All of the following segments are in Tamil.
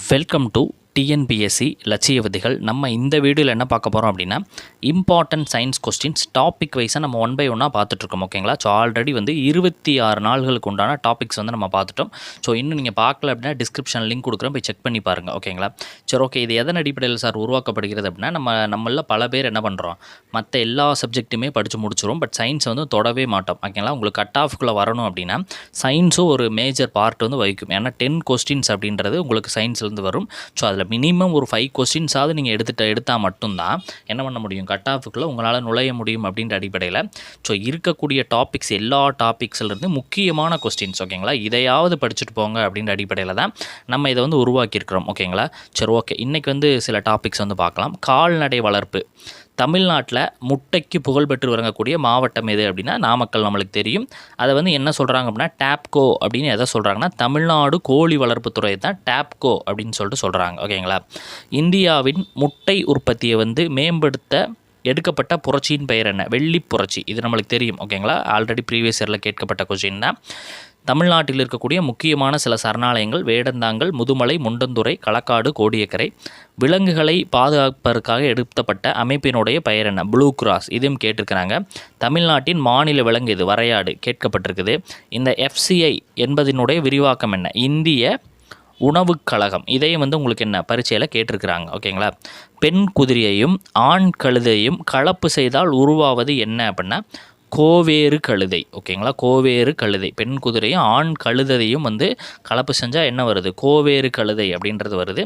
வெல்கம் டு TNPSC லட்சிய விதிகள். நம்ம இந்த வீடியோவில் என்ன பார்க்க போகிறோம் அப்படின்னா, இம்பார்ட்டன்ட் சயின்ஸ் கொஸ்டின்ஸ் டாபிக் வைஸாக நம்ம ஒன் பை ஒன்னாக பார்த்துட்ருக்கோம். ஓகேங்களா? ஸோ ஆல்ரெடி 26 நாள்களுக்கு உண்டான டாபிக்ஸ் நம்ம பார்த்துட்டோம். ஸோ இன்னும் நீங்கள் பார்க்கல அப்படின்னா டிஸ்கிரிப்ஷன் லிங்க் கொடுக்குறோம், போய் செக் பண்ணி பாருங்கள். ஓகேங்களா? சரி, ஓகே. இது எதன் அடிப்படையில் சார் உருவாக்கப்படுகிறது அப்படின்னா, நம்மள பல பேர் என்ன பண்ணுறோம், மற்ற எல்லா சப்ஜெக்ட்டுமே படித்து முடிச்சிடும், பட் சயின்ஸ் தொடவே மாட்டோம். ஓகேங்களா? உங்களுக்கு கட் ஆஃப்குள்ளே வரணும் அப்படின்னா சயின்ஸும் ஒரு மேஜர் பார்ட் வகிக்கும். ஏன்னா 10 கொஸ்டின்ஸ் அப்படின்றது உங்களுக்கு சயின்ஸ்லேருந்து வரும். ஸோ அதில் மினிமம் ஒரு 5 கொஸ்டின்ஸாவது நீங்கள் எடுத்தால் மட்டும்தான் என்ன பண்ண முடியும், கட் ஆஃபுக்குள்ளே உங்களால் நுழைய முடியும் அப்படின்ற அடிப்படையில். ஸோ இருக்கக்கூடிய டாபிக்ஸ் எல்லா டாபிக்ஸ்லேருந்து முக்கியமான கொஸ்டின்ஸ். ஓகேங்களா? இதையாவது படிச்சுட்டு போங்க அப்படின்ற அடிப்படையில் தான் நம்ம இதை உருவாக்கியிருக்கிறோம். ஓகேங்களா? சரி, ஓகே. இன்றைக்கி சில டாபிக்ஸ் பார்க்கலாம். கால்நடை வளர்ப்பு. தமிழ்நாட்டில் முட்டைக்கு புகழ்பெற்று வழங்கக்கூடிய மாவட்டம் எது அப்படின்னா நாமக்கல். நம்மளுக்கு தெரியும். அதை என்ன சொல்கிறாங்க அப்படின்னா டேப்கோ அப்படின்னு எதை சொல்கிறாங்கன்னா, தமிழ்நாடு கோழி வளர்ப்புத்துறை தான் டேப்கோ அப்படின்னு சொல்லிட்டு சொல்கிறாங்க. ஓகேங்களா? இந்தியாவின் முட்டை உற்பத்தியை மேம்படுத்த எடுக்கப்பட்ட புரட்சியின் பெயர் என்ன? வெள்ளி புரட்சி. இது நம்மளுக்கு தெரியும். ஓகேங்களா? ஆல்ரெடி ப்ரீவியஸ் இயரில் கேட்கப்பட்ட கொஸ்டின் தான். தமிழ்நாட்டில் இருக்கக்கூடிய முக்கியமான சில சரணாலயங்கள்: வேடந்தாங்கல், முதுமலை, முண்டந்துறை, களக்காடு, கோடியக்கரை. விலங்குகளை பாதுகாப்பதற்காக எடுத்தப்பட்ட அமைப்பினுடைய பெயர் என்ன? Blue cross. இதையும் கேட்டிருக்கிறாங்க. தமிழ்நாட்டின் மாநில விலங்கு இது? வரையாடு. கேட்கப்பட்டிருக்குது. இந்த FCI என்பதனுடைய விரிவாக்கம் என்ன? இந்திய உணவுக் கழகம். இதையும் உங்களுக்கு என்ன பரீட்சையில் கேட்டிருக்கிறாங்க. ஓகேங்களா? பெண் குதிரையையும் ஆண் கழுதையும் கலப்பு செய்தால் உருவாவது என்ன அப்படின்னா கோவேறு கழுதை. ஓகேங்களா? கோவேறு கழுதை. பெண் குதிரையும் ஆண் கழுதையும் கலப்பு செஞ்சால் என்ன வருது? கோவேறு கழுதை அப்படின்றது வருது.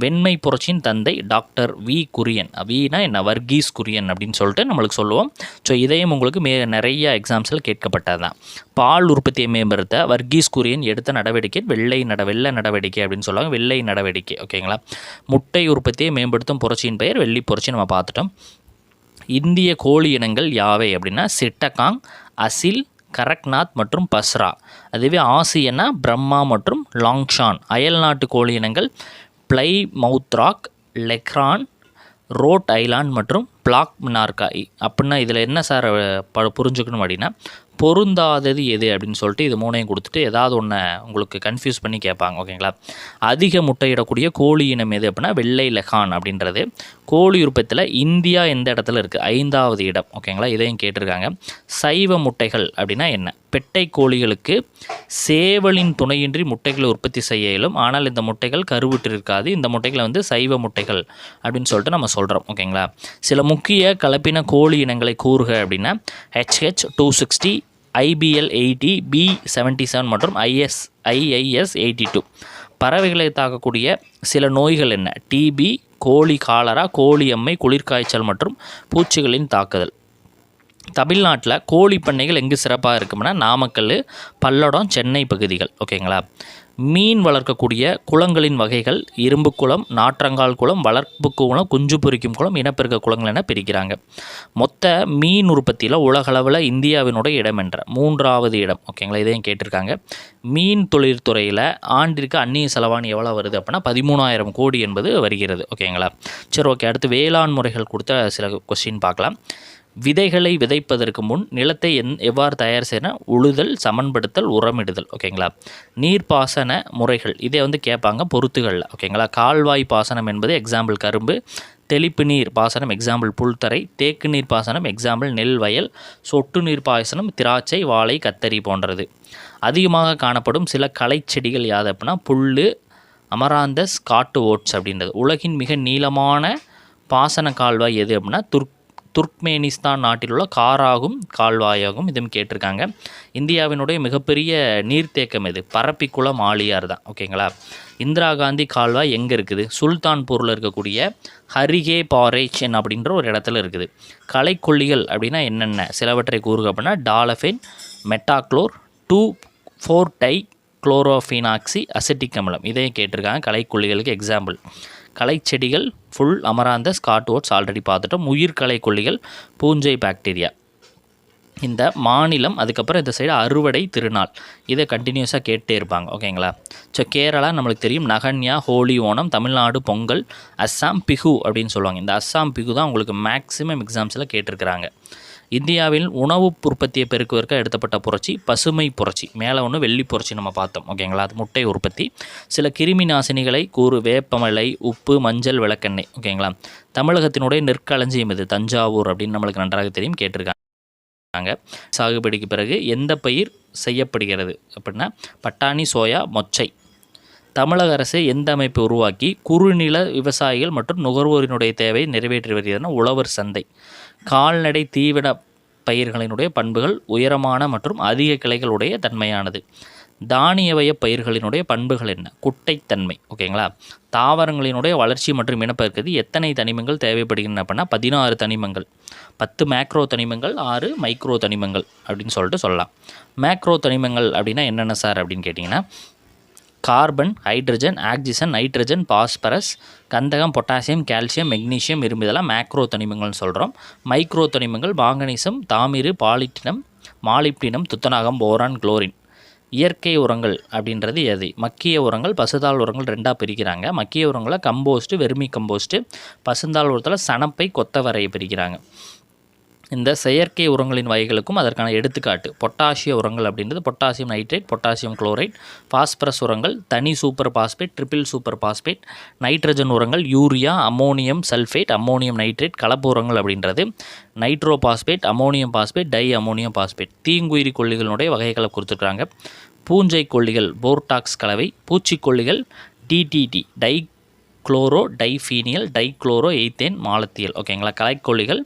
வெண்மை புரட்சியின் தந்தை டாக்டர் வி குரியன். வீனா என்ன? வர்கீஸ் குரியன் அப்படின்னு சொல்லிட்டு நம்மளுக்கு சொல்லுவோம். ஸோ இதையும் உங்களுக்கு நிறைய எக்ஸாம்ஸில் கேட்கப்பட்டது தான். பால் உற்பத்தியை மேம்படுத்த வர்கீஸ் குரியன் எடுத்த நடவடிக்கை வெள்ளை நடவடிக்கை அப்படின்னு சொல்லுவாங்க. வெள்ளை நடவடிக்கை. ஓகேங்களா? முட்டை உற்பத்தியை மேம்படுத்தும் புரட்சியின் பெயர் வெள்ளி புரட்சி. நம்ம பார்த்துட்டோம். இந்திய கோழி இனங்கள் யாவை அப்படின்னா சிட்டகாங், அசில், கரக்நாத் மற்றும் பஸ்ரா. அதுவே ஆசியனா பிரம்மா மற்றும் லாங்ஷான். அயல்நாட்டு கோழி இனங்கள் பிளைமவுத், லெக்ரான், ரோட் ஐலாண்ட் மற்றும் பிளாக் மினார்காய். அப்படின்னா இதில் என்ன சார் புரிஞ்சுக்கணும் அப்படின்னா, பொருந்தாதது எது அப்படின்னு சொல்லிட்டு இது மூணையும் கொடுத்துட்டு ஏதாவது ஒன்று உங்களுக்கு கன்ஃபியூஸ் பண்ணி கேட்பாங்க. ஓகேங்களா? அதிக முட்டையிடக்கூடிய கோழி இனம் எது அப்படின்னா வெள்ளை லெகான் அப்படின்றது. கோழி உற்பத்தியில் இந்தியா எந்த இடத்துல இருக்குது? 5வது இடம். ஓகேங்களா? இதையும் கேட்டிருக்காங்க. சைவ முட்டைகள் அப்படின்னா என்ன? பெட்டை கோழிகளுக்கு சேவலின் துணையின்றி முட்டைகளை உற்பத்தி செய்ய இயலும், ஆனால் இந்த முட்டைகள் கருவுற்று இருக்காது. இந்த முட்டைகளை சைவ முட்டைகள் அப்படின்னு சொல்லிட்டு நம்ம சொல்கிறோம். ஓகேங்களா? சில முக்கிய கலப்பின கோழி இனங்களை கூறுக அப்படின்னா HH 260, IBL 80, B77 மற்றும் IIS 82. பறவைகளை தாக்கக்கூடிய சில நோய்கள் என்ன? TB, கோழி காலரா, கோழி அம்மை, குளிர்காய்ச்சல் மற்றும் பூச்சிகளின் தாக்குதல். தமிழ்நாட்டில் கோழி பண்ணைகள் எங்கு சிறப்பாக இருக்கும்னா நாமக்கல், பல்லடம், சென்னை பகுதிகள். ஓகேங்களா? மீன் வளர்க்கக்கூடிய குளங்களின் வகைகள்: இரும்பு குளம், நாற்றங்கால் குளம், வளர்ப்பு குளம், குஞ்சு பொரிக்கும் குளம், இனப்பெருக்க குளங்கள் என பிரிக்கிறாங்க. மொத்த மீன் உற்பத்தியில் உலகளவில் இந்தியாவினுடைய இடம் என்ற 3வது இடம். ஓகேங்களா? இதையும் கேட்டிருக்காங்க. மீன் தொழில்துறையில் ஆண்டிற்கு அந்நிய செலவாணி எவ்வளோ வருது அப்படின்னா 13,000 கோடி என்பது வருகிறது. ஓகேங்களா? சரி, ஓகே. அடுத்து வேளாண் முறைகள் கொடுத்த சில கொஸ்டின் பார்க்கலாம். விதைகளை விதைப்பதற்கு முன் நிலத்தை எவ்வாறு தயார் செய்யணும்? உழுதல், சமன்படுத்தல், உரமிடுதல். ஓகேங்களா? நீர்ப்பாசன முறைகள் இதை கேட்பாங்க பொறுத்துகளில். ஓகேங்களா? கால்வாய் பாசனம் என்பது எக்ஸாம்பிள் கரும்பு, தெளிப்பு நீர் பாசனம் எக்ஸாம்பிள் புல்தரை, தேக்கு நீர் பாசனம் எக்ஸாம்பிள் நெல் வயல், சொட்டு நீர் பாசனம் திராட்சை, வாழை, கத்தரி போன்றது. அதிகமாக காணப்படும் சில களை செடிகள் யாது அப்படின்னா புல், அமராந்தஸ், காட்டு ஓட்ஸ் அப்படின்றது. உலகின் மிக நீளமான பாசன கால்வாய் எது அப்படின்னா துர்க்மேனிஸ்தான் நாட்டில் உள்ள காராகும் கால்வாயாகும். இதுவும் கேட்டிருக்காங்க. இந்தியாவினுடைய மிகப்பெரிய நீர்த்தேக்கம் எது? பரப்பிக்குளம் ஆழியார் தான். ஓகேங்களா? இந்திரா காந்தி கால்வாய் எங்கே இருக்குது? சுல்தான்பூரில் இருக்கக்கூடிய ஹரிகே பாரேச்சன் அப்படின்ற ஒரு இடத்துல இருக்குது. களைக்கொல்லிகள் அப்படின்னா என்னென்ன சிலவற்றை கூறுக அப்படின்னா டாலஃபின், மெட்டாக்ளோர், 2,4-டை குளோரோஃபினாக்சி அசிட்டிக் அமிலம். இதையும் கேட்டிருக்காங்க. களைக்கொல்லிகளுக்கு எக்ஸாம்பிள் களைச்செடிகள் ஃபுல், அமராந்தஸ், காட்டு ஓட்ஸ் ஆல்ரெடி பார்த்துட்டோம். உயிர்களைக்கொல்லிகள் பூஞ்சை பாக்டீரியா. இந்த மாநிலம் அதுக்கப்புறம் இந்த சைடு அறுவடை திருநாள் இதை கண்டினியூஸாக கேட்டே இருப்பாங்க. ஓகேங்களா? ஸோ கேரளா நம்மளுக்கு தெரியும் நகன்யா, ஹோலி, ஓணம். தமிழ்நாடு பொங்கல். அஸ்ஸாம் பிஹு அப்படின்னு சொல்லுவாங்க. இந்த அஸ்ஸாம் பிஹு தான் உங்களுக்கு மேக்ஸிமம் எக்ஸாம்ஸில் கேட்டிருக்கிறாங்க. இந்தியாவில் உணவு உற்பத்தியை பெருக்குவதற்கு எடுத்தப்பட்ட புரட்சி பசுமை புரட்சி. மேலே ஒன்று வெள்ளி புரட்சி நம்ம பார்த்தோம். ஓகேங்களா, அது முட்டை உற்பத்தி. சில கிருமி நாசினிகளை கூறு வேப்பமலை, உப்பு, மஞ்சள், விளக்கெண்ணெய். ஓகேங்களா, தமிழகத்தினுடைய நெற்களஞ்சியம் இது தஞ்சாவூர் அப்படின்னு நம்மளுக்கு நன்றாக தெரியும், கேட்டிருக்காங்க. சாகுபடிக்கு பிறகு எந்த பயிர் செய்யப்படுகிறது அப்படின்னா பட்டாணி, சோயா, மொச்சை. தமிழக அரசு எந்த அமைப்பை உருவாக்கி குறுநில விவசாயிகள் மற்றும் நுகர்வோரினுடைய தேவையை நிறைவேற்றி வருகிறதுனா உழவர் சந்தை. கால்நடை தீவன பயிர்களினுடைய பண்புகள் உயரமான மற்றும் அதிக கிளைகளுடைய தன்மையானது. தானியவய பயிர்களினுடைய பண்புகள் என்ன? குட்டைத்தன்மை. ஓகேங்களா, தாவரங்களினுடைய வளர்ச்சி மற்றும் இனப்பெருக்கத்தில் எத்தனை தனிமங்கள் தேவைப்படுகின்றன அப்படின்னா 16 தனிமங்கள். 10 மேக்ரோ தனிமங்கள், 6 மைக்ரோ தனிமங்கள் அப்படின்னு சொல்லிட்டு சொல்லலாம். மேக்ரோ தனிமங்கள் அப்படின்னா என்னென்ன சார் அப்படின்னு கேட்டிங்கன்னா carbon, hydrogen, oxygen, nitrogen, phosphorus, கந்தகம், பொட்டாசியம், கால்சியம், மெக்னீசியம், இரும்பு, இதெல்லாம் மேக்ரோ தனிமங்கள்னு சொல்கிறோம். மைக்ரோ தனிமங்கள் மாங்கனீசம், தாமிரு, பாலிட்டினம், மாலிப்டினம், துத்தநாகம், போரான், குளோரின். இயற்கை உரங்கள் அப்படின்றது எது? மக்கிய உரங்கள், பசுந்தாள் உரங்கள் ரெண்டாக பிரிக்கிறாங்க. மக்கிய உரங்களை கம்போஸ்ட்டு, வெர்மி கம்போஸ்ட்டு, பசுந்தாள் உரத்தில் சணப்பை, கொத்தவரையை பிரிக்கிறாங்க. இந்த செயற்கை உரங்களின் வகைகளுக்கும் அதற்கான எடுத்துக்காட்டு பொட்டாசிய உரங்கள் அப்படின்றது potassium nitrate, potassium chloride. Phosphorus உரங்கள் தனி super phosphate, triple super phosphate. Nitrogen உரங்கள் urea, ammonium sulphate, ammonium nitrate. கலப்பு உரங்கள் அப்படின்றது nitro phosphate, ammonium phosphate, di ammonium phosphate. தீங்குயிரி கொல்லிகளுடைய வகைகளை கொடுத்துருக்காங்க. பூஞ்சை கொல்லிகள் போர்டாக்ஸ் கலவை. பூச்சிக்கொல்லிகள் DDT di chloro diphenyl, dichloro ethane மாலத்தியல். ஓகேங்களா, கலைக்கொல்லிகள்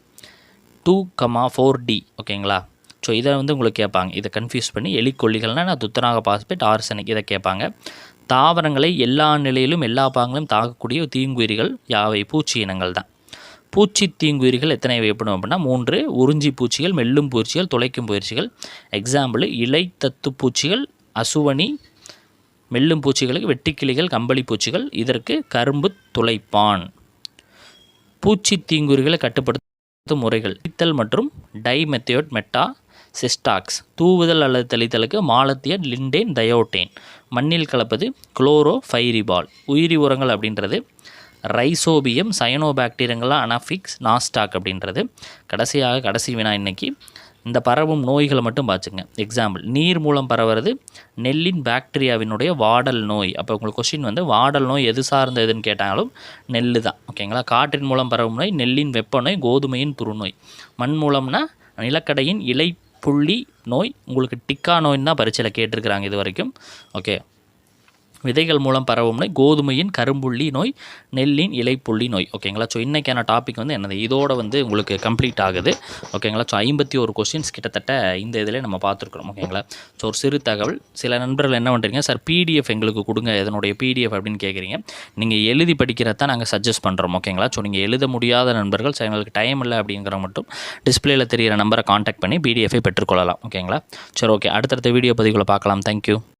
2,4D. ஓகேங்களா, ஸோ இதை உங்களுக்கு கேட்பாங்க. இதை கன்ஃபியூஸ் பண்ணி எலிக்கொல்லிகள்னால் துத்தநாக பாஸ்பேட், ஆர்சனிக் இதை கேட்பாங்க. தாவரங்களை எல்லா நிலையிலும் எல்லா பாகங்களும் தாக்கக்கூடிய தீங்குயிரிகள் யாவை? பூச்சி இனங்கள் தான். பூச்சி தீங்குயிரிகள் எத்தனை வைப்படும் அப்படின்னா 3. உறிஞ்சி பூச்சிகள், மெல்லும் பூச்சிகள், துளைக்கும் பூச்சிகள். எக்ஸாம்பிள் இலை தத்து பூச்சிகள், அசுவனி. மெல்லும் பூச்சிகளுக்கு வெட்டிக்கிளிகள், கம்பளி பூச்சிகள். இதற்கு கரும்பு துளைப்பான். பூச்சி தீங்குயிரிகளை கட்டுப்படுத்த முறைகள் தெளித்தல் மற்றும் டைமெத்தியோட் மெட்டா சிஸ்டாக்ஸ். தூவுதல் அல்லது தெளித்தலுக்கு மாலத்தியன், லிண்டேன், தயோட்டேன். மண்ணில் கலப்பது குளோரோ ஃபைரிபால். உயிரி உரங்கள் அப்படின்றது ரைசோபியம், சயனோபாக்டீரியங்களா, அனாஃபிக்ஸ், நாஸ்டாக் அப்படின்றது. கடைசி வினா இன்னைக்கு இந்த பரவும் நோய்களை மட்டும் பார்த்துங்க. எக்ஸாம்பிள் நீர் மூலம் பரவுறது நெல்லின் பாக்டீரியாவினுடைய வாடல் நோய். அப்போ உங்களுக்கு கொஸ்டின் வாடல் நோய் எது சார்ந்ததுன்னு கேட்டாலும் நெல் தான். ஓகேங்களா, காற்றின் மூலம் பரவும் நோய் நெல்லின் வெப்ப நோய், கோதுமையின் புற்றுநோய். மண் மூலம்னா நிலக்கடையின் இலை புள்ளி நோய். உங்களுக்கு டிக்கா நோயின்னு தான் பரீட்சையில் கேட்டிருக்கிறாங்க இது வரைக்கும். ஓகே, விதைகள் மூலம் பரவும் நோய் கோதுமையின் கரும்புள்ளி நோய், நெல்லின் இலைப்புள்ளி நோய். ஓகேங்களா, ஸோ இன்றைக்கான டாபிக் என்னது இதோட உங்களுக்கு கம்ப்ளீட் ஆகுது. ஓகேங்களா, ஸோ 51 கொஸ்டின்ஸ் கிட்டத்தட்ட இந்த இதில் நம்ம பார்த்துருக்குறோம். ஓகேங்களா, ஸோ ஒரு சிறு தகவல். சில நண்பர்கள் என்ன பண்ணுறீங்க, சார் பிடிஎஃப் எங்களுக்கு கொடுங்க, இதனுடைய பிடிஎஃப் அப்படின்னு கேட்குறீங்க. நீங்கள் எழுதி படிக்கிறதான் நாங்கள் சஜஸ்ட் பண்ணுறோம். ஓகேங்களா, ஸோ நீங்கள் எழுத முடியாத நண்பர்கள், சார் எங்களுக்கு டைம் இல்லை அப்படிங்கிற மட்டும் டிஸ்பிளேயில் தெரிகிற நம்பரை காண்டாக்ட் பண்ணி பிடிஎஃபை பெற்றுக்கொள்ளலாம். ஓகேங்களா, சரி ஓகே, அடுத்தடுத்த வீடியோ பதிவுகளை பார்க்கலாம். தேங்க்யூ.